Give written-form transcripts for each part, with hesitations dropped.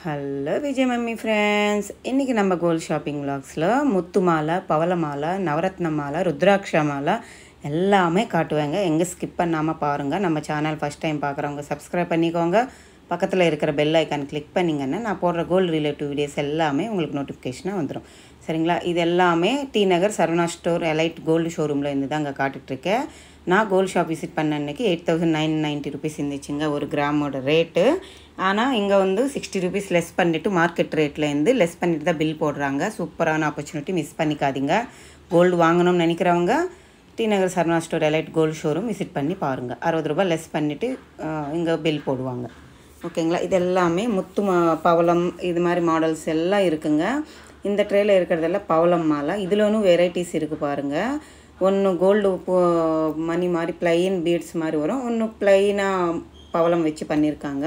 Hello Vijay mummy friends, இன்றைக்கி நம்ம gold shopping விலாக்ஸில் முத்து மாலை, பவள மாலை, நவரத்ன மாலை, ருத்ராட்ச மாலை எல்லாமே காட்டுவேங்க. எங்கே ஸ்கிப் பண்ணாமல் பாருங்கள். நம்ம சேனல் ஃபஸ்ட் டைம் பார்க்குறவங்க சப்ஸ்கிரைப் பண்ணிக்கோங்க. பக்கத்தில் இருக்கிற பெல் ஐக்கான் கிளிக் பண்ணிங்கன்னா நான் போடுற கோல்டு ரிலேட்டிவ் வீடியோஸ் எல்லாமே உங்களுக்கு நோட்டிஃபிகேஷனாக வந்துடும். சரிங்களா? இது எல்லாமே D Nagar Saravana store elite gold ஷோரூமில் இருந்து தான் அங்கே காட்டுட்ருக்கேன். நான் கோல்டு ஷாப் விசிட் பண்ண அன்றைக்கி 8,990 ருபீஸ் இருந்துச்சுங்க ஒரு கிராமோட ரேட்டு. ஆனால் இங்கே வந்து 60 ருபீஸ் லெஸ் பண்ணிவிட்டு மார்க்கெட் ரேட்லேருந்து லெஸ் பண்ணிவிட்டு தான் பில் போடுறாங்க. சூப்பரான ஆப்பர்ச்சுனிட்டி, மிஸ் பண்ணிக்காதீங்க. கோல்டு வாங்கணும்னு நினைக்கிறவங்க T Nagar Saravana store elite gold showroom visit பண்ணி பாருங்கள். 60 ரூபாய் லெஸ் பண்ணிவிட்டு இங்கே பில் போடுவாங்க. ஓகேங்களா? இது எல்லாமே முத்து பவளம் இது மாதிரி மாடல்ஸ் எல்லாம் இருக்குங்க. இந்த ட்ரேயில் இருக்கிறதெல்லாம் பவளம் மாலை. இதில் ஒன்றும் வெரைட்டிஸ் இருக்குது பாருங்கள். ஒன்று கோல்டு மணி மாதிரி ப்ளைன் பீட்ஸ் மாதிரி வரும், ஒன்று ப்ளைனாக பவளம் வச்சு பண்ணியிருக்காங்க.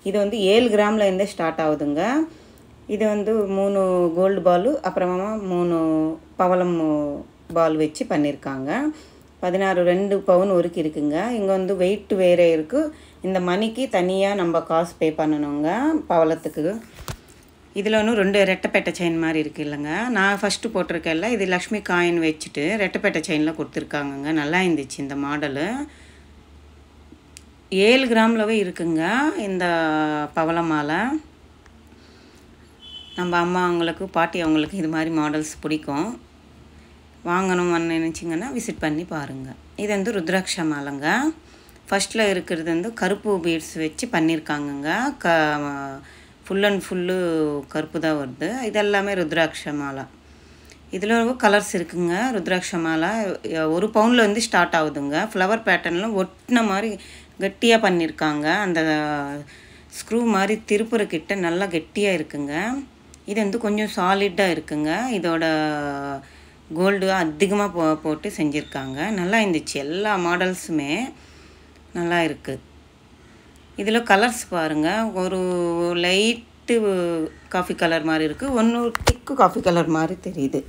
இது வந்து 7 கிராமில் இருந்தே ஸ்டார்ட் ஆகுதுங்க. இது வந்து 3 கோல்டு பாலு அப்புறமா 3 பவளம் பால் வச்சு பண்ணியிருக்காங்க. 2 பவுன் ஒருக்கு இருக்குங்க. இங்கே வந்து வெயிட் வேறே இருக்குது. இந்த மணிக்கு தனியாக நம்ம காசு பே பண்ணணுங்க பவளத்துக்கு. இதில் ஒன்று 2 ரெட்டைப்பேட்டை செயின் மாதிரி இருக்குது இல்லைங்க. நான் ஃபஸ்ட்டு போட்டிருக்கேன்ல, இது லக்ஷ்மி காயின் வச்சுட்டு ரெட்டைப்பேட்டை செயினில் கொடுத்துருக்காங்கங்க. நல்லா இருந்துச்சு இந்த மாடலு. 7 கிராம்லவே இருக்குங்க இந்த பவள மாலை. நம்ம அம்மா அவங்களுக்கு பாட்டி அவங்களுக்கு இது மாதிரி மாடல்ஸ் பிடிக்கும். வாங்கணும்னு நினச்சிங்கன்னா விசிட் பண்ணி பாருங்கள். இது வந்து ருத்ராட்ச மாலைங்க. ஃபஸ்ட்டில் இருக்கிறது வந்து கருப்பு பீட்ஸ் வச்சு பண்ணியிருக்காங்கங்க. ஃபுல் அண்ட் ஃபுல்லு கருப்பு தான் வருது. இதெல்லாமே ருத்ராட்ச மாலை. இதில் கலர்ஸ் இருக்குங்க. ருத்ராட்ச மாலை 1 பவுனில் வந்து ஸ்டார்ட் ஆகுதுங்க. ஃப்ளவர் பேட்டர்னில் ஒட்டின மாதிரி கெட்டியாக பண்ணியிருக்காங்க. அந்த ஸ்க்ரூ மாதிரி திருப்புறக்கிட்ட நல்லா கெட்டியாக இருக்குங்க. இது வந்து கொஞ்சம் சாலிடாக இருக்குங்க. இதோட கோல்டு அதிகமாக போட்டு செஞ்சுருக்காங்க. நல்லா இருந்துச்சு. எல்லா மாடல்ஸுமே நல்லா இருக்குது. இதில் கலர்ஸ் பாருங்கள். ஒரு லைட்டு காஃபி கலர் மாதிரி இருக்குது, ஒன்று திக்கு காஃபி கலர் மாதிரி தெரியுது.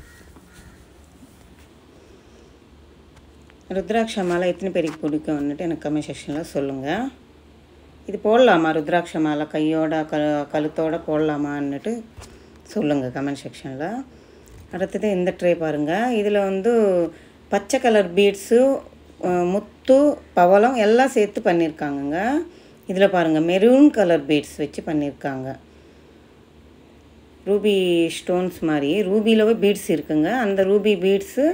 ருத்ராட்ச மாலை எத்தனை பேருக்கு பிடிக்கும்னுட்டு எனக்கு கமெண்ட் செக்ஷனில் சொல்லுங்கள். இது போடலாமா ருத்ராட்ச மாலை கையோட கழுத்தோடு போடலாமான்னுட்டு சொல்லுங்கள் கமெண்ட் செக்ஷனில். அடுத்தது இந்த ட்ரே பாருங்கள். இதில் வந்து பச்சை கலர் பீட்ஸு, முத்து, பவளம் எல்லாம் சேர்த்து பண்ணியிருக்காங்கங்க. இதில் பாருங்கள் மெரூன் கலர் பீட்ஸ் வச்சு பண்ணியிருக்காங்க. ரூபி ஸ்டோன்ஸ் மாதிரி ரூபியிலவே பீட்ஸ் இருக்குங்க. அந்த ரூபி பீட்ஸு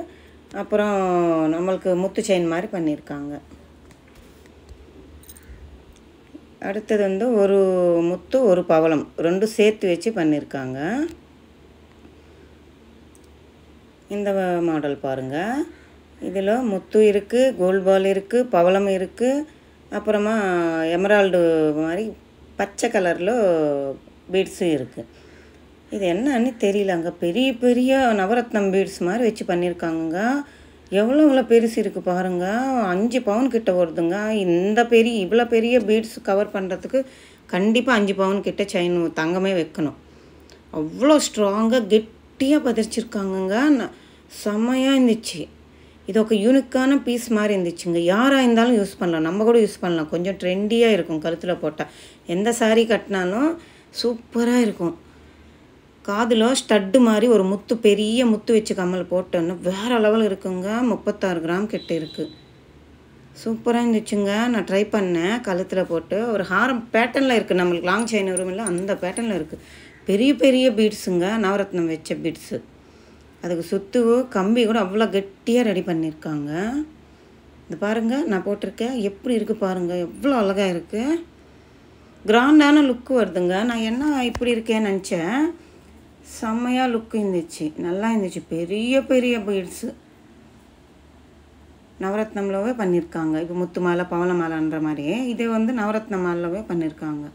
அப்புறம் நம்மளுக்கு முத்து செயின் மாதிரி பண்ணியிருக்காங்க. அடுத்தது வந்து ஒரு முத்து ஒரு பவளம் 2 சேர்த்து வச்சு பண்ணியிருக்காங்க. இந்த மாடல் பாருங்கள். இதில் முத்து இருக்குது, கோல்ட் பால் இருக்குது, பவளம் இருக்குது, அப்புறமா எமரால்டு மாதிரி பச்சை கலரில் பீட்ஸும் இருக்குது. இது என்னன்னு தெரியல. அங்கே பெரிய பெரிய நவரத்னம் பீட்ஸ் மாதிரி வச்சு பண்ணியிருக்காங்க. எவ்வளோ பெருசு இருக்குது பாருங்கள். 5 பவுன் கிட்ட வருதுங்க. இவ்வளோ பெரிய பீட்ஸ் கவர் பண்ணுறதுக்கு கண்டிப்பாக 5 பவுன் கிட்ட செயின் தங்கமே வைக்கணும். அவ்வளோ ஸ்ட்ராங்காக கெட்டியாக பதிரிச்சிருக்காங்கங்க. செம்மையாக இருந்துச்சு. இது ஒரு யூனிக்கான பீஸ் மாதிரி இருந்துச்சுங்க. யாராக இருந்தாலும் யூஸ் பண்ணலாம், நம்ம கூட யூஸ் பண்ணலாம். கொஞ்சம் ட்ரெண்டியாக இருக்கும் கழுத்தில் போட்டால். எந்த சாரீ கட்டினாலும் சூப்பராக இருக்கும். காதில் ஸ்டட்டு மாதிரி ஒரு முத்து, பெரிய முத்து வச்சு கம்மல் போட்டோன்னா வேறு லெவல் இருக்குங்க. 36 கிராம் கிட்ட இருக்குது. சூப்பராக இருந்துச்சுங்க. நான் ட்ரை பண்ணேன். கழுத்தில் போட்டு ஒரு ஹாரம் பேட்டர்னில் இருக்குது. நம்மளுக்கு லாங் செயின் வரும் இல்லை, அந்த பேட்டர்னில் இருக்குது. பெரிய பெரிய பீட்ஸுங்க, நவரத்னம் வச்ச பீட்ஸு. அதுக்கு சுத்து கம்பி கூட அவ்வளோ கெட்டியாக ரெடி பண்ணியிருக்காங்க. இது பாருங்கள், நான் போட்டிருக்கேன். எப்படி இருக்குது பாருங்கள், எவ்வளோ அழகாக இருக்குது. கிராண்டான லுக்கு வருதுங்க. நான் என்ன இப்படி இருக்கேன்னு நினச்சேன். செம்மையாக லுக்கு இருந்துச்சு, நல்லா இருந்துச்சு. பெரிய பெரிய பீட்ஸு நவரத்னம்லவே பண்ணியிருக்காங்க. இப்போ முத்து மாலை பவள மாலைன்ற மாதிரியே இது வந்து நவரத்ன மாலைவே பண்ணியிருக்காங்க.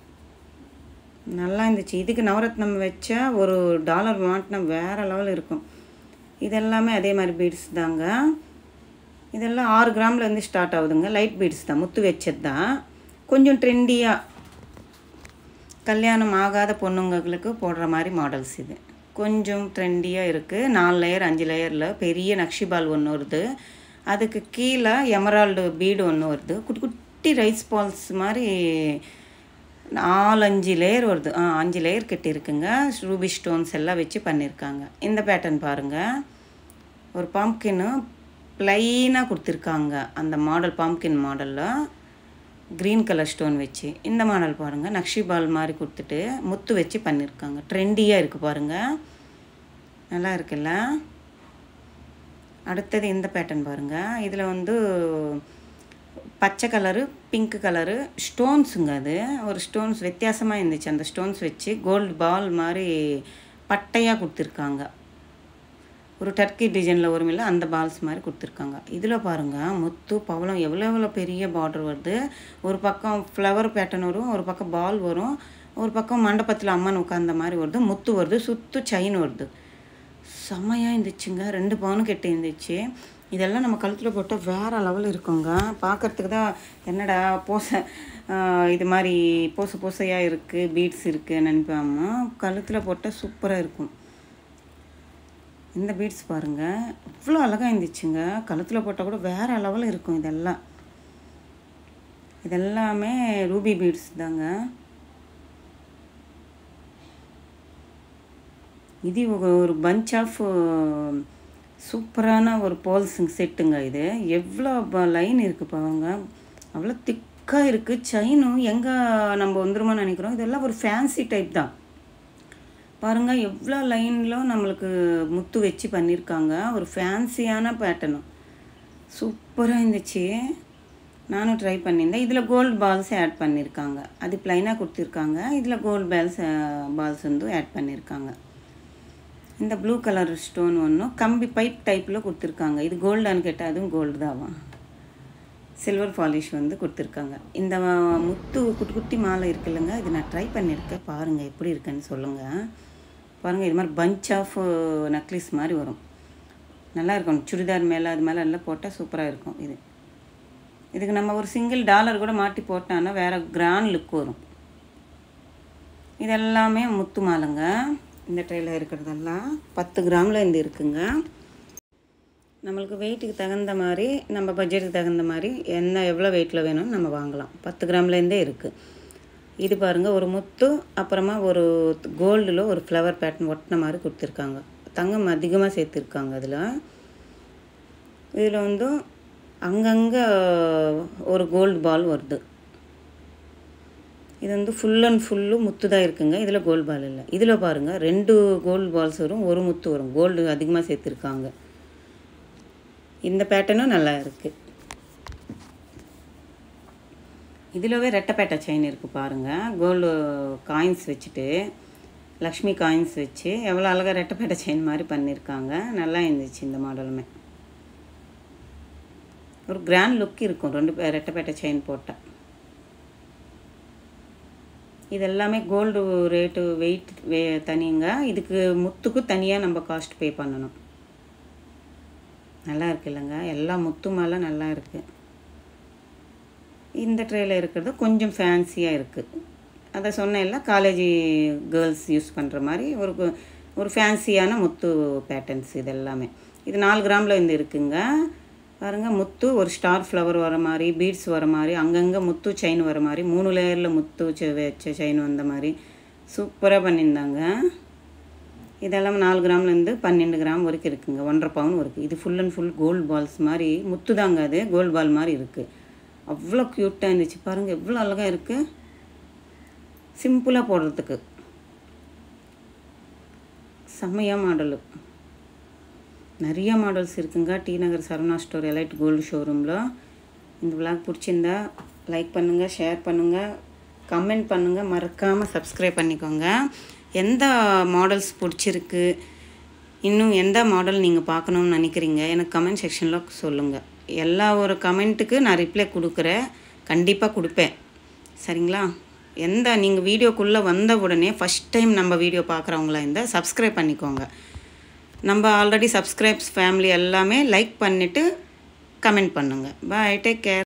நல்லா இருந்துச்சு. இதுக்கு நவரத்னம் வச்சா ஒரு $1 மாட்டினா வேறு லெவல் இருக்கும். இதெல்லாமே அதே மாதிரி பீட்ஸ் தாங்க. இதெல்லாம் 6 கிராம்லேருந்து ஸ்டார்ட் ஆகுதுங்க. லைட் பீட்ஸ் தான், முத்து வச்சது தான். கொஞ்சம் ட்ரெண்டியாக கல்யாணம் ஆகாத பொண்ணுங்களுக்கு போடுற மாதிரி மாடல்ஸ். இது கொஞ்சம் ட்ரெண்டியாக இருக்குது. 4 லேயர் 5 லேயரில் பெரிய நக்ஷிபால் ஒன்று வருது. அதுக்கு கீழே எமரால்டு பீடு ஒன்று வருது. குட்டி குட்டி ரைஸ் பால்ஸ் மாதிரி 4-5 லேயர் வருது. 5 லேயர் கட்டியிருக்குங்க. ரூபி ஸ்டோன்ஸ் எல்லாம் வச்சு பண்ணியிருக்காங்க. இந்த பேட்டர்ன் பாருங்கள். ஒரு பம்ப்கின்னு ப்ளைனாக கொடுத்துருக்காங்க. அந்த மாடல் பம்ப்கின் மாடலில் க்ரீன் கலர் ஸ்டோன் வச்சு. இந்த மாடல் பாருங்கள், நக்ஷி பால் மாதிரி கொடுத்துட்டு முத்து வச்சு பண்ணியிருக்காங்க. ட்ரெண்டியாக இருக்குது பாருங்கள், நல்லா இருக்குல்ல. அடுத்தது இந்த பேட்டர்ன் பாருங்கள். இதில் வந்து பச்சை கலரு, பிங்க் கலரு ஸ்டோன்ஸுங்க. அது ஒரு ஸ்டோன்ஸ் வித்தியாசமாக இருந்துச்சு. அந்த ஸ்டோன்ஸ் வச்சு கோல்டு பால் மாதிரி பட்டையாக கொடுத்துருக்காங்க. ஒரு டர்க்கி டிசைனில் வருமில்ல, அந்த பால்ஸ் மாதிரி கொடுத்துருக்காங்க. இதில் பாருங்கள், முத்து பவளம் எவ்வளோ பெரிய பார்டர் வருது. ஒரு பக்கம் ஃப்ளவர் பேட்டர்ன் வரும், ஒரு பக்கம் பால் வரும், ஒரு பக்கம் மண்டபத்தில் அம்மன் உட்காந்த மாதிரி வருது, முத்து வருது, சுத்து செயின் வருது. செம்மையாக இருந்துச்சுங்க. 2 பவுன் கிட்ட இருந்துச்சு. இதெல்லாம் நம்ம கழுத்தில் போட்டால் வேறு லெவல் இருக்குங்க. பார்க்குறதுக்கு தான் என்னடா இது மாதிரி பூசையாக இருக்குது, பீட்ஸ் இருக்குது நினைப்பாம, கழுத்தில் போட்டால் சூப்பராக இருக்கும். இந்த பீட்ஸ் பாருங்கள், இவ்வளோ அழகாக இருந்துச்சுங்க. கழுத்தில் போட்டால் கூட வேறு லெவலில் இருக்கும். இதெல்லாமே ரூபி பீட்ஸ் தாங்க. இது ஒரு பஞ்ச் ஆஃப் சூப்பரான ஒரு போல்ஸுங்க செட்டுங்க. இது எவ்வளோ லைன் இருக்குது பாருங்க, அவ்வளோ திக்காக இருக்குது. செயினும் எங்கே நம்ம வந்துருமோ நினைக்கிறோம். இதெல்லாம் ஒரு ஃபேன்சி டைப் தான் பாருங்கள். எவ்வளோ லைனில் நம்மளுக்கு முத்து வச்சு பண்ணியிருக்காங்க. ஒரு ஃபேன்சியான பேட்டர்னும் சூப்பராக இருந்துச்சு. நானும் ட்ரை பண்ணியிருந்தேன். இதில் கோல்டு பால்ஸ் ஆட் பண்ணியிருக்காங்க. அது ப்ளைனாக கொடுத்துருக்காங்க. இதில் கோல்டு பால்ஸ் வந்து ஆட் பண்ணியிருக்காங்க. இந்த ப்ளூ கலர் ஸ்டோன் ஒன்றும் கம்பி பைப் டைப்பில் கொடுத்துருக்காங்க. இது கோல்டான்னு கேட்டால் அதுவும் கோல்டு தாவா. சில்வர் பாலிஷ் வந்து கொடுத்துருக்காங்க. இந்த முத்து குட்டி குட்டி மாலை இருக்குல்லங்க, இது நான் ட்ரை பண்ணியிருக்கேன். பாருங்கள் எப்படி இருக்குன்னு சொல்லுங்கள். பாருங்கள், இது மாதிரி பஞ்ச் ஆஃப் நெக்லஸ் மாதிரி வரும். நல்லா இருக்கும். சுடிதார் மேலே அது மேலே எல்லாம் போட்டால் சூப்பராக இருக்கும். இதுக்கு நம்ம ஒரு $1 கூட மாட்டி போட்டோன்னா வேறு கிராண்ட் லுக் வரும். இதெல்லாமே முத்து மாலைங்க. இந்த ட்ரெயில் இருக்கிறதெல்லாம் 10 கிராமில் இந்த இருக்குங்க. நம்மளுக்கு வெயிட்டுக்கு தகுந்த மாதிரி, நம்ம பட்ஜெட்டுக்கு தகுந்த மாதிரி எவ்வளோ வெயிட்டில் வேணும்னு நம்ம வாங்கலாம். 10 கிராம்லேருந்தே இருக்குது. இது பாருங்கள், ஒரு முத்து, அப்புறமா ஒரு கோல்டில் ஒரு ஃப்ளவர் பேட்டர்ன் ஒட்டின மாதிரி கொடுத்துருக்காங்க. தங்கம் அதிகமாக சேர்த்துருக்காங்க. இதில் வந்து அங்கங்கே ஒரு கோல்டு பால் வருது. இது வந்து ஃபுல் அண்ட் ஃபுல்லு முத்து தான் இருக்குங்க. இதில் கோல்டு பால் இல்லை. இதில் பாருங்கள், 2 கோல்டு பால்ஸ் வரும், ஒரு முத்து வரும். கோல்டு அதிகமாக சேர்த்துருக்காங்க. இந்த பேட்டர்னும் நல்லா இருக்குது. இதிலவே ரெட்டைப்பேட்டை செயின் இருக்குது பாருங்கள். கோல்டு காயின்ஸ் வச்சுட்டு, லக்ஷ்மி காயின்ஸ் வச்சு எவ்வளோ அழகாக ரெட்டைப்பேட்டை செயின் மாதிரி பண்ணியிருக்காங்க. நல்லா இருந்துச்சு இந்த மாடலுமே. ஒரு கிராண்ட் லுக் இருக்கும் 2 ரெட்டைப்பேட்டை செயின் போட்டால். இது எல்லாமே கோல்டு ரேட்டு வெயிட் தனிங்க. இதுக்கு முத்துக்கு தனியாக நம்ம காஸ்ட் பே பண்ணணும். நல்லா இருக்கு இல்லைங்க, எல்லா முத்து மாலை நல்லா இருக்குது. இந்த ட்ரேயில் இருக்கிறது கொஞ்சம் ஃபேன்சியாக இருக்குது. அதை சொன்னேன்ல, காலேஜ் கேர்ள்ஸ் யூஸ் பண்ணுற மாதிரி ஒரு ஃபேன்சியான முத்து பேட்டர்ன்ஸ். இது எல்லாமே இது 4 கிராமில் இருந்து இருக்குங்க. பாருங்கள், முத்து ஒரு ஸ்டார் ஃப்ளவர் வர மாதிரி, பீட்ஸ் வர மாதிரி, அங்கங்கே முத்து செயின் வர மாதிரி, 3 லேயரில் முத்து வச்ச செயின் வந்த மாதிரி சூப்பராக பண்ணியிருந்தாங்க. இதெல்லாம் 4 கிராம்லேருந்து 12 கிராம் வரைக்கும் இருக்குங்க. 1.5 பவுன் இருக்குது. இது full and full gold balls மாதிரி முத்து தாங்க. அது கோல்டு பால் மாதிரி இருக்குது. அவ்வளோ க்யூட்டாக இருந்துச்சு பாருங்கள், எவ்வளோ அழகாக இருக்குது. சிம்பிளாக போடுறதுக்கு செம்மையாக மாடலு. நிறைய மாடல்ஸ் இருக்குங்க. D Nagar Saravana store elite gold ஷோரூமில். இந்த விளாக் பிடிச்சிருந்தா லைக் பண்ணுங்கள், ஷேர் பண்ணுங்கள், கமெண்ட் பண்ணுங்கள், மறக்காமல் சப்ஸ்கிரைப் பண்ணிக்கோங்க. எந்த மாடல்ஸ் பிடிச்சிருக்கு, இன்னும் எந்த மாடல் நீங்கள் பார்க்கணுன்னு நினைக்கிறீங்க, எனக்கு கமெண்ட் செக்ஷனில் சொல்லுங்கள். எல்லா ஒரு கமெண்ட்டுக்கு நான் ரிப்ளை கொடுக்குறேன், கண்டிப்பாக கொடுப்பேன். சரிங்களா? நீங்கள் வீடியோக்குள்ளே வந்த உடனே ஃபஸ்ட் டைம் நம்ம வீடியோ பார்க்குறவங்களா இருந்தால் சப்ஸ்கிரைப் பண்ணிக்கோங்க. நம்ம ஆல்ரெடி சப்ஸ்கிரைப்ஸ் ஃபேமிலி எல்லாமே லைக் பண்ணிவிட்டு கமெண்ட் பண்ணுங்கள். பாய், டேக் கேர்.